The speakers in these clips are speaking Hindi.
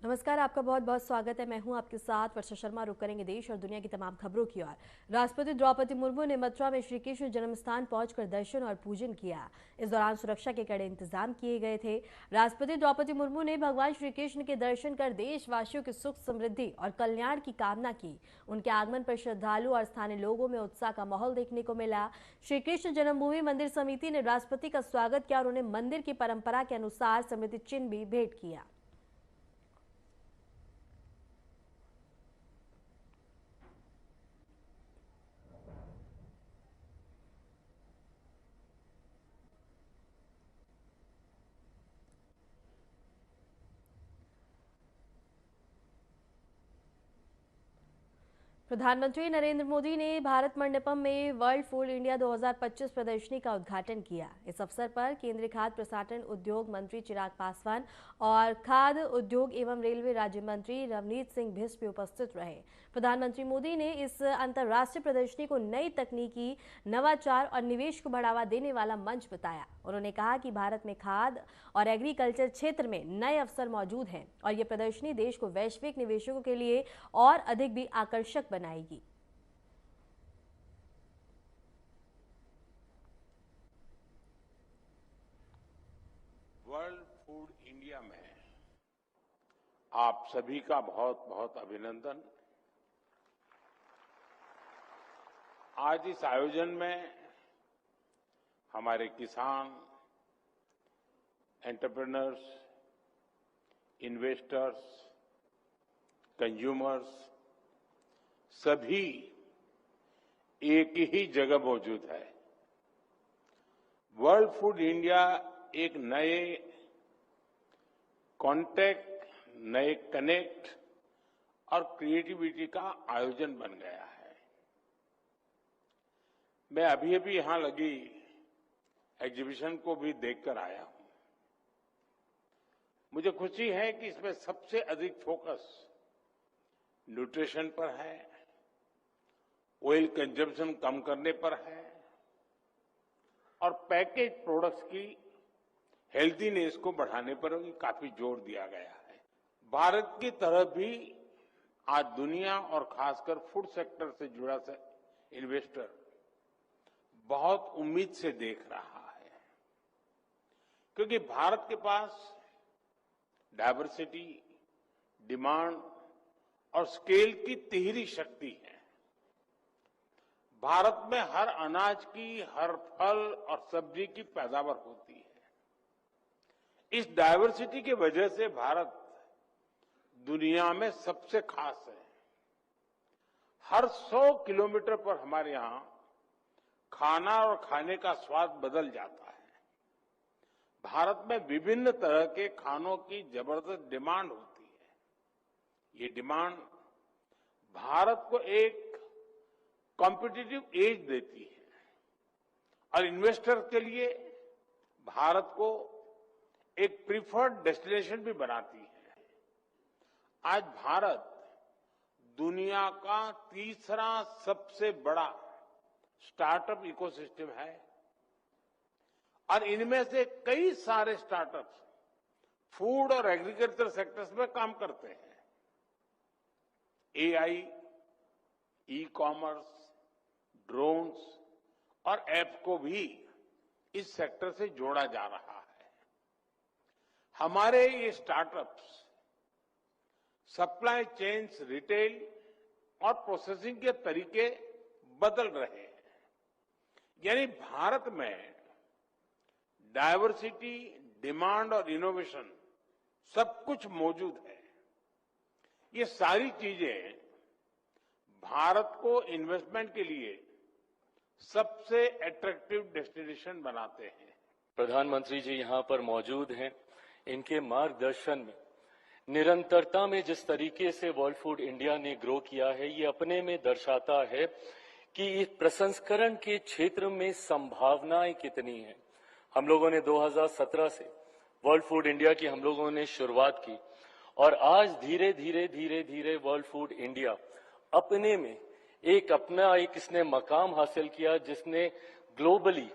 नमस्कार, आपका बहुत बहुत स्वागत है। मैं हूं आपके साथ वर्षा शर्मा। रुक करेंगे देश और दुनिया की तमाम खबरों की ओर। राष्ट्रपति द्रौपदी मुर्मू ने मथुरा में श्री कृष्ण जन्म स्थान पहुंचकर दर्शन और पूजन किया। इस दौरान सुरक्षा के कड़े इंतजाम किए गए थे। राष्ट्रपति द्रौपदी मुर्मू ने भगवान श्री कृष्ण के दर्शन कर देशवासियों की सुख समृद्धि और कल्याण की कामना की। उनके आगमन पर श्रद्धालु और स्थानीय लोगों में उत्साह का माहौल देखने को मिला। श्री कृष्ण जन्मभूमि मंदिर समिति ने राष्ट्रपति का स्वागत किया और उन्हें मंदिर की परंपरा के अनुसार स्मृति चिन्ह भी भेंट किया। प्रधानमंत्री नरेंद्र मोदी ने भारत मंडपम में वर्ल्ड फूड इंडिया 2025 प्रदर्शनी का उद्घाटन किया। इस अवसर पर केंद्रीय खाद्य प्रसंस्करण उद्योग मंत्री चिराग पासवान और खाद्य उद्योग एवं रेलवे राज्य मंत्री रवनीत सिंह बिष्ट भी उपस्थित रहे। प्रधानमंत्री मोदी ने इस अंतर्राष्ट्रीय प्रदर्शनी को नई तकनीकी, नवाचार और निवेश को बढ़ावा देने वाला मंच बताया। उन्होंने कहा कि भारत में खाद्य और एग्रीकल्चर क्षेत्र में नए अवसर मौजूद हैं और ये प्रदर्शनी देश को वैश्विक निवेशकों के लिए और अधिक भी आकर्षक बनाएगी। वर्ल्ड फूड इंडिया में आप सभी का बहुत बहुत अभिनंदन। आज इस आयोजन में हमारे किसान, एंटरप्रेन्योर्स, इन्वेस्टर्स, कंज्यूमर्स सभी एक ही जगह मौजूद है। वर्ल्ड फूड इंडिया एक नए कांटेक्ट, नए कनेक्ट और क्रिएटिविटी का आयोजन बन गया है। मैं अभी अभी यहां लगी एग्जीबिशन को भी देखकर आया हूं। मुझे खुशी है कि इसमें सबसे अधिक फोकस न्यूट्रिशन पर है, ऑयल कंजम्पशन कम करने पर है और पैकेज प्रोडक्ट्स की हेल्थीनेस को बढ़ाने पर भी काफी जोर दिया गया है। भारत की तरफ भी आज दुनिया और खासकर फूड सेक्टर से जुड़ा इन्वेस्टर बहुत उम्मीद से देख रहा है, क्योंकि भारत के पास डायवर्सिटी, डिमांड और स्केल की तिहरी शक्ति है। भारत में हर अनाज की, हर फल और सब्जी की पैदावार होती है। इस डायवर्सिटी की वजह से भारत दुनिया में सबसे खास है। हर 100 किलोमीटर पर हमारे यहां खाना और खाने का स्वाद बदल जाता है। भारत में विभिन्न तरह के खानों की जबरदस्त डिमांड होती है। ये डिमांड भारत को एक कॉम्पिटिटिव एज देती है और इन्वेस्टर के लिए भारत को एक प्रीफर्ड डेस्टिनेशन भी बनाती है। आज भारत दुनिया का तीसरा सबसे बड़ा स्टार्टअप इकोसिस्टम है और इनमें से कई सारे स्टार्टअप्स फूड और एग्रीकल्चर सेक्टर्स में काम करते हैं। एआई, ई कॉमर्स, ड्रोन्स और ऐप को भी इस सेक्टर से जोड़ा जा रहा है। हमारे ये स्टार्टअप्स सप्लाई चेन्स, रिटेल और प्रोसेसिंग के तरीके बदल रहे हैं। यानी भारत में डायवर्सिटी, डिमांड और इनोवेशन सब कुछ मौजूद है। ये सारी चीजें भारत को इन्वेस्टमेंट के लिए सबसे अट्रैक्टिव डेस्टिनेशन बनाते हैं। प्रधानमंत्री जी यहाँ पर मौजूद हैं। इनके मार्गदर्शन में निरंतरता में जिस तरीके से वर्ल्ड फूड इंडिया ने ग्रो किया है, ये अपने में दर्शाता है कि इस प्रसंस्करण के क्षेत्र में संभावनाएं कितनी हैं। हम लोगों ने 2017 से वर्ल्ड फूड इंडिया की हम लोगों ने शुरुआत की और आज धीरे धीरे वर्ल्ड फूड इंडिया अपने में अपना इसने मकाम हासिल किया, जिसने ग्लोबली,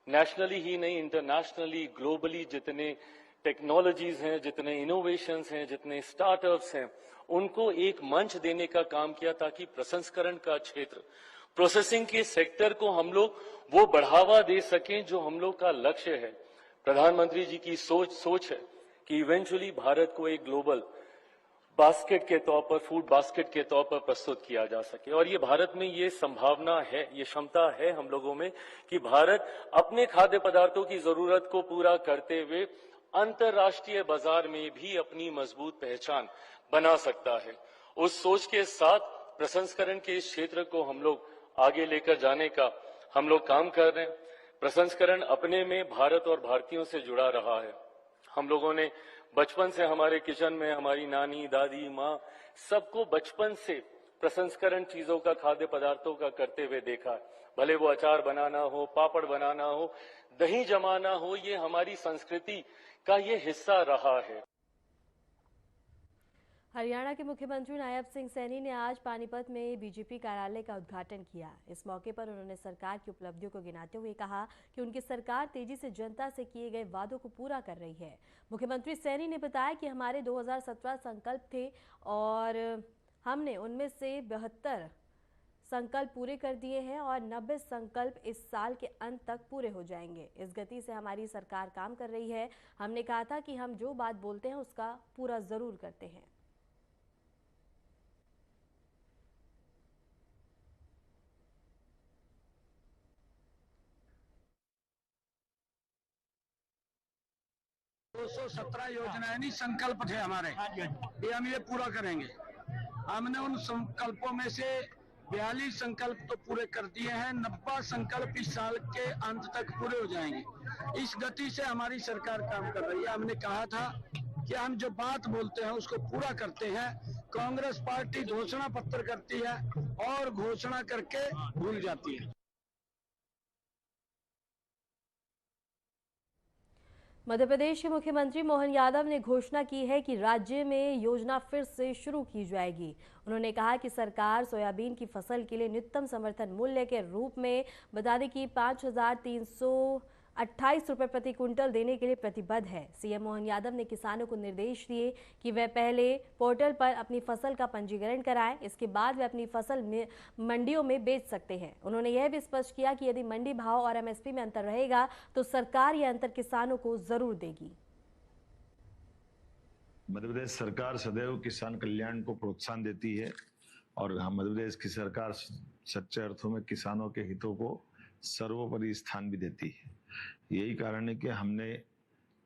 नेशनली ही नहीं इंटरनेशनली, ग्लोबली जितने टेक्नोलॉजीज हैं, जितने इनोवेशंस हैं, जितने स्टार्टअप्स हैं, उनको एक मंच देने का काम किया ताकि प्रसंस्करण का क्षेत्र, प्रोसेसिंग के सेक्टर को हम लोग वो बढ़ावा दे सकें जो हम लोग का लक्ष्य है। प्रधानमंत्री जी की सोच है कि इवेंचुअली भारत को एक ग्लोबल बास्केट के तौर पर, फूड बास्केट के तौर पर प्रस्तुत किया जा सके। और ये भारत में ये संभावना है, ये क्षमता है हम लोगों में कि भारत अपने खाद्य पदार्थों की जरूरत को पूरा करते हुए अंतर्राष्ट्रीय बाजार में भी अपनी मजबूत पहचान बना सकता है। उस सोच के साथ प्रसंस्करण के इस क्षेत्र को हम लोग आगे लेकर जाने का हम लोग काम कर रहे हैं। प्रसंस्करण अपने में भारत और भारतीयों से जुड़ा रहा है। हम लोगों ने बचपन से हमारे किचन में हमारी नानी, दादी, माँ सबको बचपन से प्रसंस्करण चीजों का, खाद्य पदार्थों का करते हुए देखा है। भले वो अचार बनाना हो, पापड़ बनाना हो, दही जमाना हो, ये हमारी संस्कृति का ये हिस्सा रहा है। हरियाणा के मुख्यमंत्री नायब सिंह सैनी ने आज पानीपत में बीजेपी कार्यालय का उद्घाटन किया। इस मौके पर उन्होंने सरकार की उपलब्धियों को गिनाते हुए कहा कि उनकी सरकार तेजी से जनता से किए गए वादों को पूरा कर रही है। मुख्यमंत्री सैनी ने बताया कि हमारे 2017 संकल्प थे और हमने उनमें से 72 संकल्प पूरे कर दिए हैं और 90 संकल्प इस साल के अंत तक पूरे हो जाएंगे। इस गति से हमारी सरकार काम कर रही है। हमने कहा था कि हम जो बात बोलते हैं उसका पूरा जरूर करते हैं। दो 217 योजनाएं नहीं, संकल्प थे हमारे, ये हम ये पूरा करेंगे। हमने उन संकल्पों में से 42 संकल्प तो पूरे कर दिए हैं, 90 संकल्प इस साल के अंत तक पूरे हो जाएंगे। इस गति से हमारी सरकार काम कर रही है। हमने कहा था कि हम जो बात बोलते हैं उसको पूरा करते हैं। कांग्रेस पार्टी घोषणा पत्र करती है और घोषणा करके भूल जाती है। मध्य प्रदेश के मुख्यमंत्री मोहन यादव ने घोषणा की है कि राज्य में योजना फिर से शुरू की जाएगी। उन्होंने कहा कि सरकार सोयाबीन की फसल के लिए न्यूनतम समर्थन मूल्य के रूप में बता दें कि 5,328 रुपये प्रति क्विंटल देने के लिए प्रतिबद्ध है। सीएम मोहन यादव ने किसानों को निर्देश दिए कि वे पहले पोर्टल पर अपनी फसल का पंजीकरण कराएं, इसके बाद वे अपनी फसल मंडियों में बेच सकते हैं। उन्होंने यह भी स्पष्ट किया कि यदि मंडी भाव और एमएसपी में अंतर रहेगा तो सरकार यह अंतर किसानों को जरूर देगी। मध्य प्रदेश सरकार सदैव किसान कल्याण को प्रोत्साहन देती है और मध्य प्रदेश की सरकार सच्चे अर्थों में किसानों के हितों को सर्वोपरि स्थान भी देती है। यही कारण है कि हमने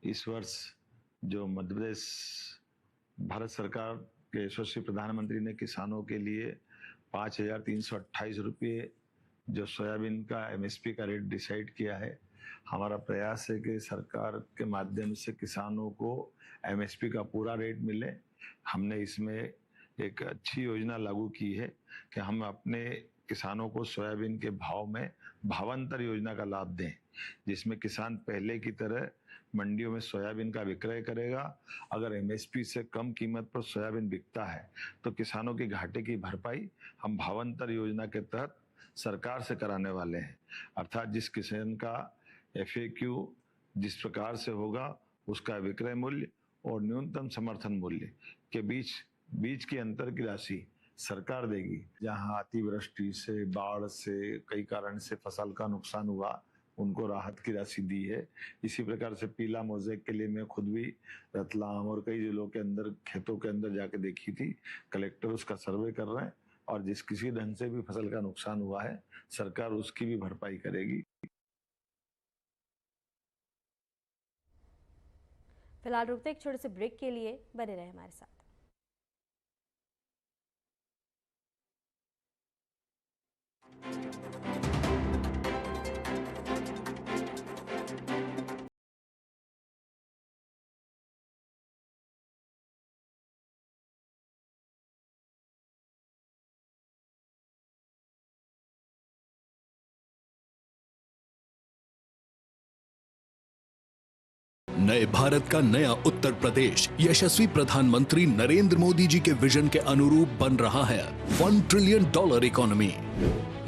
इस वर्ष जो मध्य प्रदेश भारत सरकार के यशस्वी प्रधानमंत्री ने किसानों के लिए 5,328 रुपये जो सोयाबीन का एमएसपी का रेट डिसाइड किया है, हमारा प्रयास है कि सरकार के माध्यम से किसानों को एमएसपी का पूरा रेट मिले। हमने इसमें एक अच्छी योजना लागू की है कि हम अपने किसानों को सोयाबीन के भाव में भावांतर योजना का लाभ दें, जिसमें किसान पहले की तरह मंडियों में सोयाबीन का विक्रय करेगा। अगर एमएसपी से कम कीमत पर सोयाबीन बिकता है तो किसानों की घाटे की भरपाई हम भावांतर योजना के तहत सरकार से कराने वाले हैं। अर्थात जिस किसान का FAQ जिस प्रकार से होगा उसका विक्रय मूल्य और न्यूनतम समर्थन मूल्य के बीच की अंतर की राशि सरकार देगी। जहां अतिवृष्टि से, बाढ़ से, कई कारण से फसल का नुकसान हुआ, उनको राहत की राशि दी है। इसी प्रकार से पीला मोज़ेक के लिए मैं खुद भी रतलाम और कई जिलों के अंदर खेतों के अंदर जाके देखी थी। कलेक्टर उसका सर्वे कर रहे हैं और जिस किसी ढंग से भी फसल का नुकसान हुआ है सरकार उसकी भी भरपाई करेगी। फिलहाल रुकते एक छोटे से ब्रेक के लिए, बने रहे हमारे साथ। नए भारत का नया उत्तर प्रदेश यशस्वी प्रधानमंत्री नरेंद्र मोदी जी के विजन के अनुरूप बन रहा है। $1 ट्रिलियन इकोनॉमी।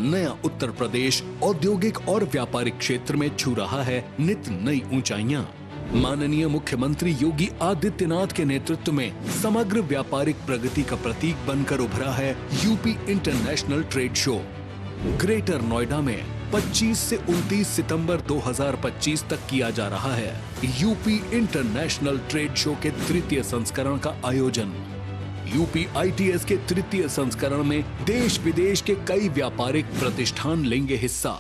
नया उत्तर प्रदेश औद्योगिक और व्यापारिक क्षेत्र में छू रहा है नित नई ऊंचाइयां। माननीय मुख्यमंत्री योगी आदित्यनाथ के नेतृत्व में समग्र व्यापारिक प्रगति का प्रतीक बनकर उभरा है UP international trade show. Greater Noida में 25 से 29 सितंबर 2025 तक किया जा रहा है यूपी इंटरनेशनल ट्रेड शो के तृतीय संस्करण का आयोजन। यूपी ITS के तृतीय संस्करण में देश विदेश के कई व्यापारिक प्रतिष्ठान लेंगे हिस्सा।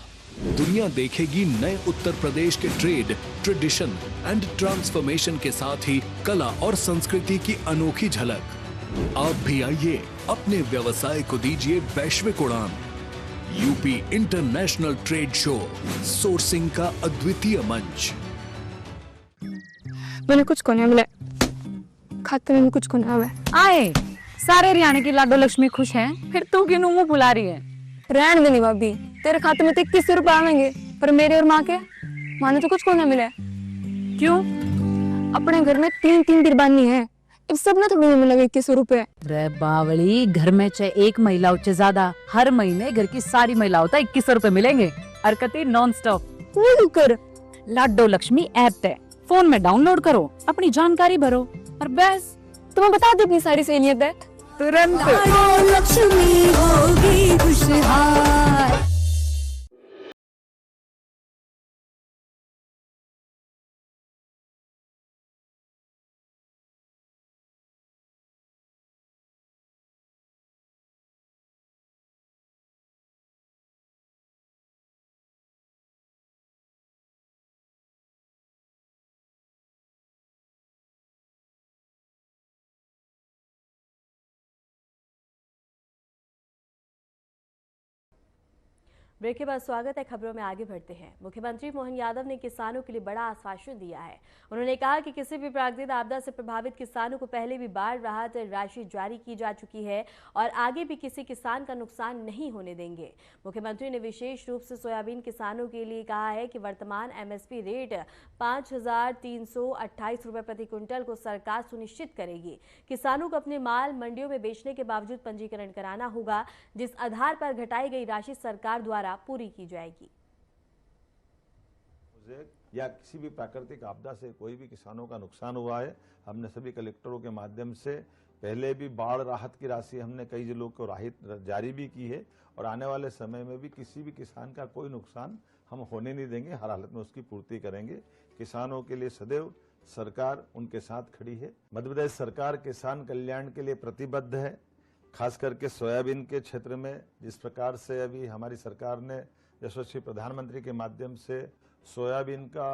दुनिया देखेगी नए उत्तर प्रदेश के ट्रेड, ट्रेडिशन एंड ट्रांसफॉर्मेशन के साथ ही कला और संस्कृति की अनोखी झलक। आप भी आइए, अपने व्यवसाय को दीजिए वैश्विक उड़ान। UP international trade show, sourcing का अद्वितीय मंच। मैंने कुछ को नहीं मिला, खाते में भी कुछ को नहीं हुआ। आए सारे हरियाणा की लाडो लक्ष्मी खुश हैं, फिर तू क्यों मुंह फुला रही है? रहने देनी भाभी, तेरे खाते में तो 21 रुपए आवेंगे, पर मेरे और माँ के माँ ने तो कुछ को नहीं मिला। क्यों? अपने घर में 3 बिरबानी है, अब सब ना थोड़ी मिलेगा 21 रुपए। रे बावली, घर में चाहे एक महिला हो चाहे ज्यादा, हर महीने घर की सारी महिलाओं को 21 रुपए मिलेंगे। हरकतें नॉन स्टॉप। कर लाडो लक्ष्मी ऐप है, फोन में डाउनलोड करो, अपनी जानकारी भरो और बस तुम्हें बता दो अपनी सारी सहेलियत है तुरंत। लक्ष्मी होगी खुशहाल। ब्रेक के बाद स्वागत है। खबरों में आगे बढ़ते हैं। मुख्यमंत्री मोहन यादव ने किसानों के लिए बड़ा आश्वासन दिया है। उन्होंने कहा कि किसी भी प्राकृतिक आपदा से प्रभावित किसानों को पहले भी बाढ़ राहत राशि जारी की जा चुकी है और आगे भी किसी किसान का नुकसान नहीं होने देंगे। मुख्यमंत्री ने विशेष रूप से सोयाबीन किसानों के लिए कहा है कि वर्तमान MSP रेट 5,328 रुपए प्रति क्विंटल को सरकार सुनिश्चित करेगी। किसानों को अपने माल मंडियों में बेचने के बावजूद पंजीकरण कराना होगा, जिस आधार पर घटाई गई राशि सरकार द्वारा पूरी की जाएगी। या किसी भी प्राकृतिक आपदा से कोई भी किसानों का नुकसान हुआ है, हमने सभी कलेक्टरों के माध्यम से पहले भी बाढ़ राहत की राशि हमने कई जिलों को राहत जारी भी की है और आने वाले समय में भी किसी भी किसान का कोई नुकसान हम होने नहीं देंगे, हर हालत में उसकी पूर्ति करेंगे। किसानों के लिए सदैव सरकार उनके साथ खड़ी है। मध्य प्रदेश सरकार किसान कल्याण के लिए प्रतिबद्ध है। खास करके सोयाबीन के क्षेत्र में जिस प्रकार से अभी हमारी सरकार ने यशस्वी प्रधानमंत्री के माध्यम से सोयाबीन का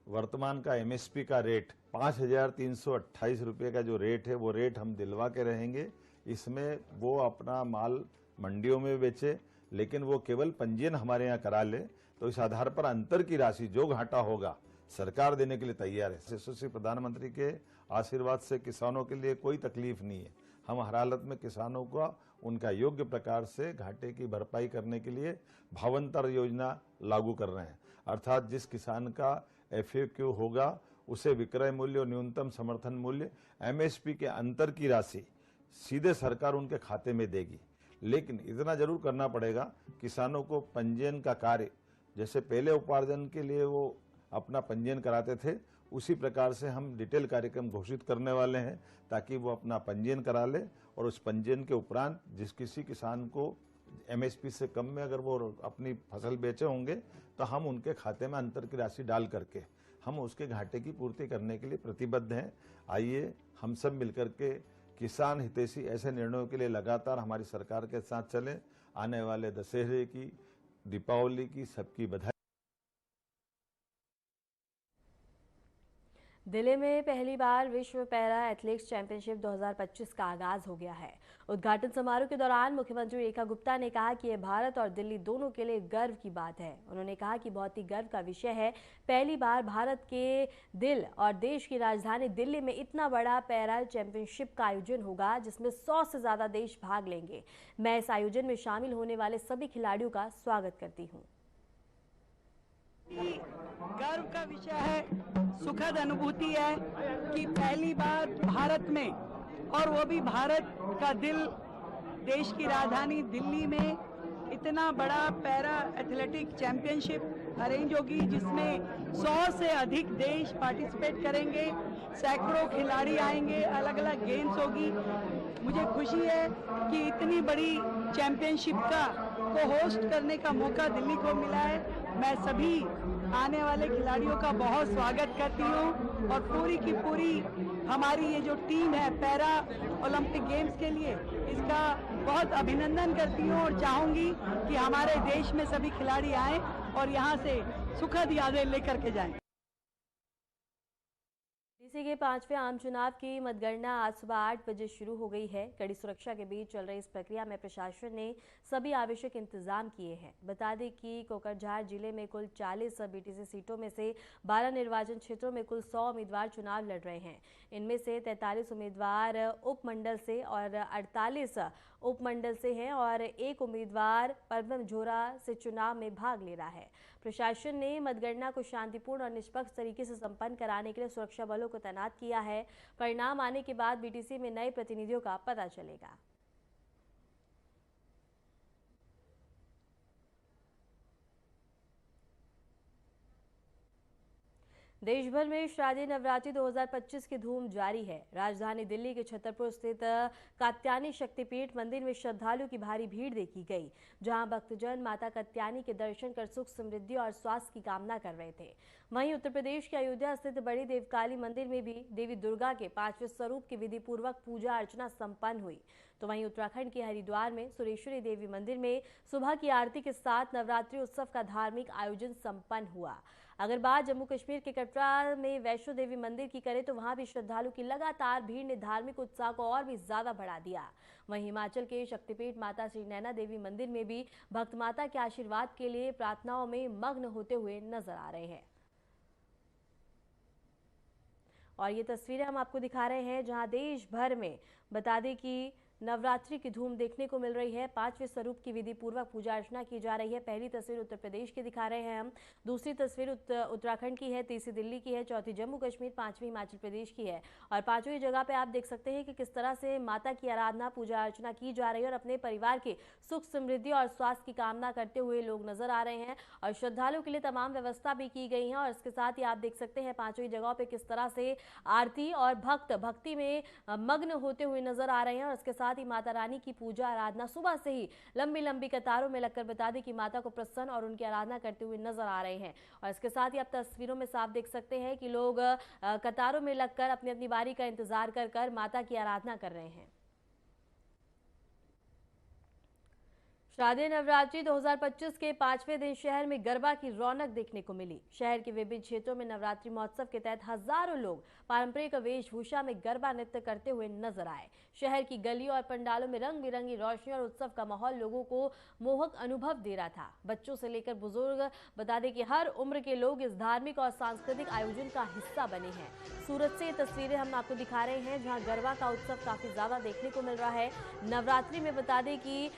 वर्तमान का MSP का रेट 5,328 रुपये का जो रेट है वो रेट हम दिलवा के रहेंगे। इसमें वो अपना माल मंडियों में बेचे, लेकिन वो केवल पंजीयन हमारे यहाँ करा ले, तो इस आधार पर अंतर की राशि जो घाटा होगा सरकार देने के लिए तैयार है। यशस्वी प्रधानमंत्री के आशीर्वाद से किसानों के लिए कोई तकलीफ नहीं है। हम हर हालत में किसानों को उनका योग्य प्रकार से घाटे की भरपाई करने के लिए भावांतर योजना लागू कर रहे हैं। अर्थात जिस किसान का FAQ होगा उसे विक्रय मूल्य और न्यूनतम समर्थन मूल्य MSP के अंतर की राशि सीधे सरकार उनके खाते में देगी। लेकिन इतना जरूर करना पड़ेगा, किसानों को पंजीयन का कार्य जैसे पहले उपार्जन के लिए वो अपना पंजीयन कराते थे, उसी प्रकार से हम डिटेल कार्यक्रम घोषित करने वाले हैं ताकि वो अपना पंजीयन करा ले और उस पंजीयन के उपरांत जिस किसी किसान को MSP से कम में अगर वो अपनी फसल बेचे होंगे तो हम उनके खाते में अंतर की राशि डाल करके हम उसके घाटे की पूर्ति करने के लिए प्रतिबद्ध हैं। आइए हम सब मिलकर के किसान हितैषी ऐसे निर्णयों के लिए लगातार हमारी सरकार के साथ चलें। आने वाले दशहरे की, दीपावली की सबकी बधाई। दिल्ली में पहली बार विश्व पैरा एथलेटिक्स चैंपियनशिप 2025 का आगाज हो गया है। उद्घाटन समारोह के दौरान मुख्यमंत्री रेखा गुप्ता ने कहा कि यह भारत और दिल्ली दोनों के लिए गर्व की बात है। उन्होंने कहा कि बहुत ही गर्व का विषय है, पहली बार भारत के दिल और देश की राजधानी दिल्ली में इतना बड़ा पैरा चैंपियनशिप का आयोजन होगा जिसमें 100 से ज्यादा देश भाग लेंगे। मैं इस आयोजन में शामिल होने वाले सभी खिलाड़ियों का स्वागत करती हूँ। गर्व का विषय है, सुखद अनुभूति है कि पहली बार भारत में, और वो भी भारत का दिल, देश की राजधानी दिल्ली में इतना बड़ा पैरा एथलेटिक चैंपियनशिप अरेंज होगी जिसमें 100 से अधिक देश पार्टिसिपेट करेंगे, सैकड़ों खिलाड़ी आएंगे, अलग अलग गेम्स होगी। मुझे खुशी है कि इतनी बड़ी चैंपियनशिप को होस्ट करने का मौका दिल्ली को मिला है। मैं सभी आने वाले खिलाड़ियों का बहुत स्वागत करती हूँ और पूरी की पूरी हमारी ये जो टीम है पैरा ओलंपिक गेम्स के लिए, इसका बहुत अभिनंदन करती हूँ और चाहूँगी कि हमारे देश में सभी खिलाड़ी आएं और यहाँ से सुखद यादें लेकर के जाएं। डीसी के 5वें आम चुनाव की मतगणना आज सुबह 8 बजे शुरू हो गई है। कड़ी सुरक्षा के बीच चल रही इस प्रक्रिया में प्रशासन ने सभी आवश्यक इंतजाम किए हैं। बता दें कि कोकराझार जिले में कुल 40 बीटीसी सीटों में से 12 निर्वाचन क्षेत्रों में कुल 100 उम्मीदवार चुनाव लड़ रहे हैं। इनमें से 43 उम्मीदवार उपमंडल से और 48 उपमंडल से हैं और एक उम्मीदवार परबमझोरा से चुनाव में भाग ले रहा है। प्रशासन ने मतगणना को शांतिपूर्ण और निष्पक्ष तरीके से संपन्न कराने के लिए सुरक्षा बलों को तैनात किया है। परिणाम आने के बाद बीटीसी में नए प्रतिनिधियों का पता चलेगा। देश भर में शारदीय नवरात्रि 2025 की धूम जारी है। राजधानी दिल्ली के छतरपुर स्थित कात्यायनी शक्तिपीठ मंदिर में श्रद्धालुओं की भारी भीड़ देखी गई, जहां भक्तजन माता कात्यायनी के दर्शन कर सुख समृद्धि और स्वास्थ्य की कामना कर रहे थे। वहीं उत्तर प्रदेश के अयोध्या स्थित बड़ी देवकाली मंदिर में भी देवी दुर्गा के 5वें स्वरूप की विधि पूर्वक पूजा अर्चना संपन्न हुई। तो वहीं उत्तराखंड के हरिद्वार में सुरेश्वरी देवी मंदिर में सुबह की आरती के साथ नवरात्रि उत्सव का धार्मिक आयोजन संपन्न हुआ। अगर बात जम्मू कश्मीर के कटरा में वैष्णो देवी मंदिर की करें तो वहां भी श्रद्धालु की लगातार भीड़ ने धार्मिक उत्साह को और भी ज्यादा बढ़ा दिया। वहीं हिमाचल के शक्तिपीठ माता श्री नैना देवी मंदिर में भी भक्त माता के आशीर्वाद के लिए प्रार्थनाओं में मग्न होते हुए नजर आ रहे हैं। और ये तस्वीरें हम आपको दिखा रहे हैं जहां देश भर में बता दें कि नवरात्रि की धूम देखने को मिल रही है। 5वें स्वरूप की विधि पूर्वक पूजा अर्चना की जा रही है। पहली तस्वीर उत्तर प्रदेश की दिखा रहे हैं हम, दूसरी तस्वीर उत्तराखंड की है, तीसरी दिल्ली की है, चौथी जम्मू कश्मीर, 5वीं हिमाचल प्रदेश की है। और 5वीं जगह पे आप देख सकते हैं कि किस तरह से माता की आराधना पूजा अर्चना की जा रही है और अपने परिवार के सुख समृद्धि और स्वास्थ्य की कामना करते हुए लोग नजर आ रहे हैं। और श्रद्धालुओं के लिए तमाम व्यवस्था भी की गई है। और इसके साथ ही आप देख सकते हैं 5वीं जगह पे किस तरह से आरती और भक्त भक्ति में मग्न होते हुए नजर आ रहे हैं। और इसके साथ ही माता रानी की पूजा आराधना सुबह से ही लंबी लंबी कतारों में लगकर बता दें कि माता को प्रसन्न और उनकी आराधना करते हुए नजर आ रहे हैं। और इसके साथ ही आप तस्वीरों में साफ देख सकते हैं कि लोग कतारों में लगकर अपनी अपनी बारी का इंतजार कर माता की आराधना कर रहे हैं। शारदीय नवरात्रि 2025 के 5वें दिन शहर में गरबा की रौनक देखने को मिली। शहर के विभिन्न क्षेत्रों में नवरात्रि महोत्सव के तहत हजारों लोग पारंपरिक वेशभूषा में गरबा नृत्य करते हुए नजर आए। शहर की गलियों और पंडालों में रंग बिरंगी रोशनी और उत्सव का माहौल लोगों को मोहक अनुभव दे रहा था। बच्चों से लेकर बुजुर्ग बता दें कि हर उम्र के लोग इस धार्मिक और सांस्कृतिक आयोजन का हिस्सा बने हैं। सूरत से ये तस्वीरें हम आपको दिखा रहे हैं जहां गरबा का उत्सव काफी ज्यादा देखने को मिल रहा है। नवरात्रि में बता दें कि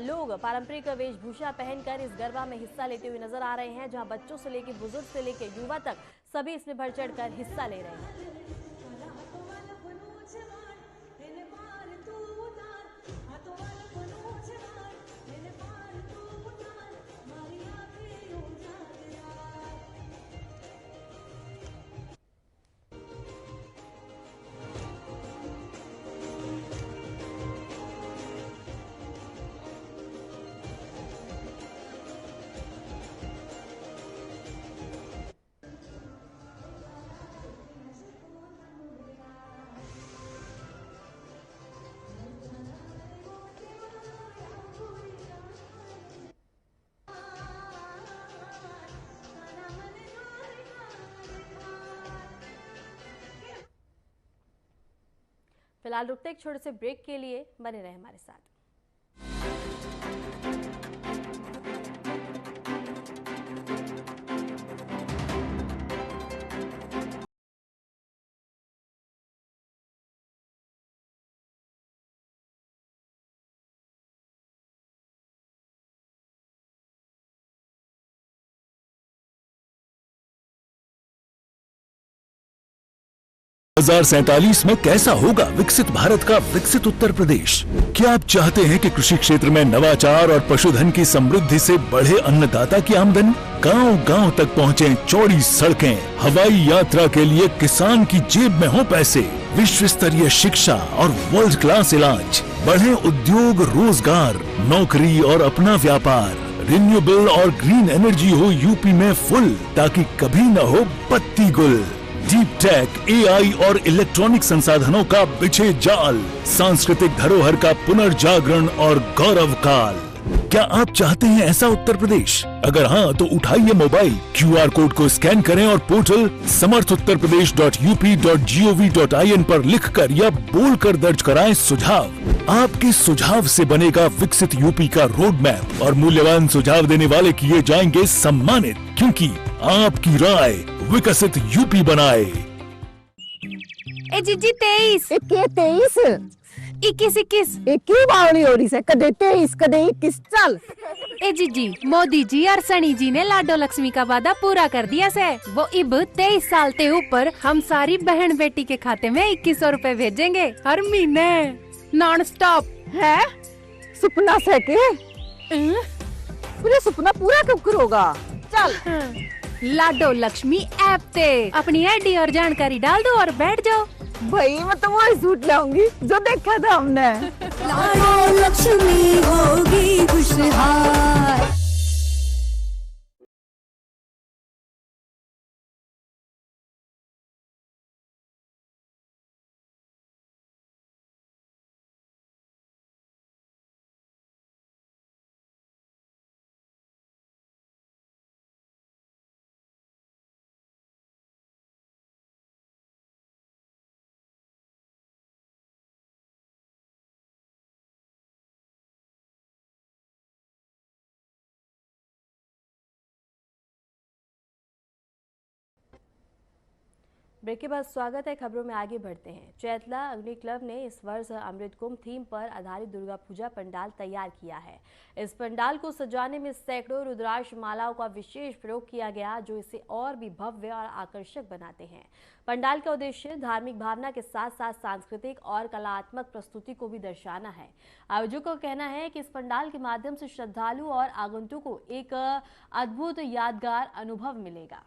लोग पारंपरिक वेशभूषा पहनकर इस गरबा में हिस्सा लेते हुए नजर आ रहे हैं, जहां बच्चों से लेकर बुजुर्ग से लेकर युवा तक सभी इसमें बढ़ चढ़कर हिस्सा ले रहे हैं। फिलहाल रुकते एक छोटे से ब्रेक के लिए, बने रहे हमारे साथ। 2047 में कैसा होगा विकसित भारत का विकसित उत्तर प्रदेश? क्या आप चाहते हैं कि कृषि क्षेत्र में नवाचार और पशुधन की समृद्धि से बढ़े अन्नदाता की आमदनी, गांव-गांव तक पहुंचे चौड़ी सड़कें, हवाई यात्रा के लिए किसान की जेब में हो पैसे, विश्व स्तरीय शिक्षा और वर्ल्ड क्लास इलाज, बढ़े उद्योग, रोजगार, नौकरी और अपना व्यापार, रिन्यूएबल और ग्रीन एनर्जी हो यूपी में फुल, ताकि कभी न हो पत्ती गुल। डीप टेक, एआई और इलेक्ट्रॉनिक संसाधनों का बिछे जाल, सांस्कृतिक धरोहर का पुनर्जागरण और गौरव काल। क्या आप चाहते हैं ऐसा उत्तर प्रदेश? अगर हाँ तो उठाइए मोबाइल, क्यूआर कोड को स्कैन करें और पोर्टल samarthuttarpradesh.up.gov.in पर लिखकर या बोलकर दर्ज कराएं सुझाव। आपके सुझाव से बनेगा विकसित यूपी का रोड मैप और मूल्यवान सुझाव देने वाले किए जाएंगे सम्मानित, क्योंकि आपकी राय विकसित यूपी बनाए। ए जीजी 23 21 की बावली हो रही है, कदे 23 कदे 21 चल। ए जीजी मोदी जी और सनी जी ने लाडो लक्ष्मी का वादा पूरा कर दिया से। वो इब 23 साल के ऊपर हम सारी बहन बेटी के खाते में 2100 रुपए भेजेंगे हर महीने नॉन स्टॉप। है सपना से के पूरा सपना पूरा कब करोगा? चल लाडो लक्ष्मी ऐप पे अपनी आईडी और जानकारी डाल दो और बैठ जाओ। भाई मैं तो वही सूट लाऊंगी जो देखा था हमने। लाडो लक्ष्मी होगी खुशहाल। ब्रेक के बाद स्वागत है। खबरों में आगे बढ़ते हैं। चैतला अग्नि क्लब ने इस वर्ष अमृत कुंभ थीम पर आधारित दुर्गा पूजा पंडाल तैयार किया है। इस पंडाल को सजाने में सैकड़ों रुद्राक्ष मालाओं का विशेष प्रयोग किया गया, जो इसे और भी भव्य और आकर्षक बनाते हैं। पंडाल का उद्देश्य धार्मिक भावना के साथ साथ सांस्कृतिक और कलात्मक प्रस्तुति को भी दर्शाना है। आयोजकों का कहना है कि इस पंडाल के माध्यम से श्रद्धालु और आगंतुकों को एक अद्भुत यादगार अनुभव मिलेगा।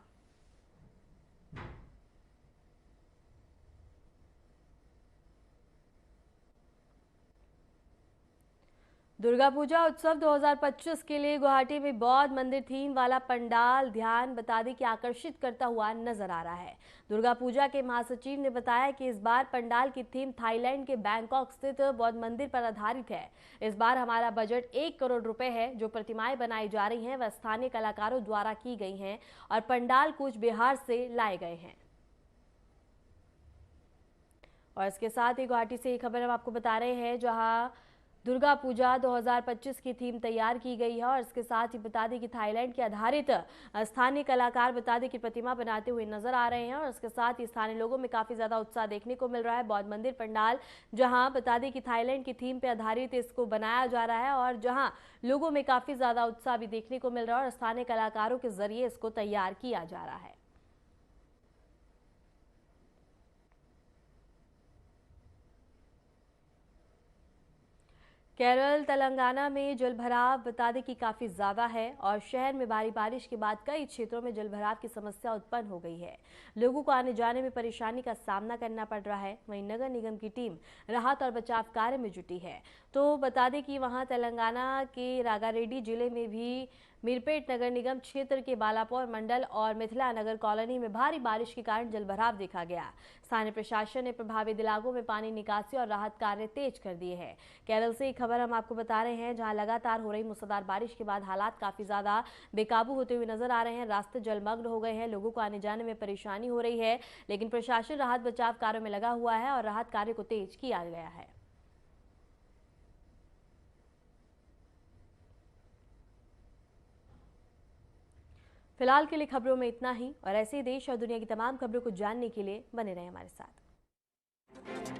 दुर्गा पूजा उत्सव 2025 के लिए गुवाहाटी में बौद्ध मंदिर थीम वाला पंडाल ध्यान बता दें कि आकर्षित करता हुआ नजर आ रहा है। दुर्गा पूजा के महासचिव ने बताया कि इस बार पंडाल की थीम थाईलैंड के बैंकॉक स्थित बौद्ध मंदिर पर आधारित है। इस बार हमारा बजट 1 करोड़ रुपए है। जो प्रतिमाएं बनाई जा रही हैं वह स्थानीय कलाकारों द्वारा की गई हैं और पंडाल कूच बिहार से लाए गए हैं। और इसके साथ ही गुवाहाटी से एक खबर हम आपको बता रहे हैं, जहां दुर्गा पूजा 2025 की थीम तैयार की गई है। और इसके साथ ही बता दें कि थाईलैंड के आधारित स्थानीय कलाकार बता दें कि प्रतिमा बनाते हुए नजर आ रहे हैं। और इसके साथ ही स्थानीय लोगों में काफी ज्यादा उत्साह देखने को मिल रहा है। बौद्ध मंदिर पंडाल जहां बता दें कि थाईलैंड की थीम पे आधारित इसको बनाया जा रहा है और जहां लोगों में काफी ज्यादा उत्साह भी देखने को मिल रहा है और स्थानीय कलाकारों के जरिए इसको तैयार किया जा रहा है। केरल तेलंगाना में जलभराव बता दें कि काफी ज्यादा है और शहर में भारी बारिश के बाद कई क्षेत्रों में जलभराव की समस्या उत्पन्न हो गई है। लोगों को आने जाने में परेशानी का सामना करना पड़ रहा है। वहीं नगर निगम की टीम राहत और बचाव कार्य में जुटी है। तो बता दें कि वहां तेलंगाना के रागारेड्डी जिले में भी मीरपेट नगर निगम क्षेत्र के बालापुर मंडल और मिथिला नगर कॉलोनी में भारी बारिश के कारण जलभराव देखा गया। स्थानीय प्रशासन ने प्रभावित इलाकों में पानी निकासी और राहत कार्य तेज कर दिए हैं। केरल से एक खबर हम आपको बता रहे हैं, जहां लगातार हो रही मूसलाधार बारिश के बाद हालात काफी ज्यादा बेकाबू होते हुए नजर आ रहे हैं। रास्ते जलमग्न हो गए हैं, लोगों को आने जाने में परेशानी हो रही है, लेकिन प्रशासन राहत बचाव कार्यों में लगा हुआ है और राहत कार्य को तेज किया गया है। फिलहाल के लिए खबरों में इतना ही और ऐसे ही देश और दुनिया की तमाम खबरों को जानने के लिए बने रहें हमारे साथ।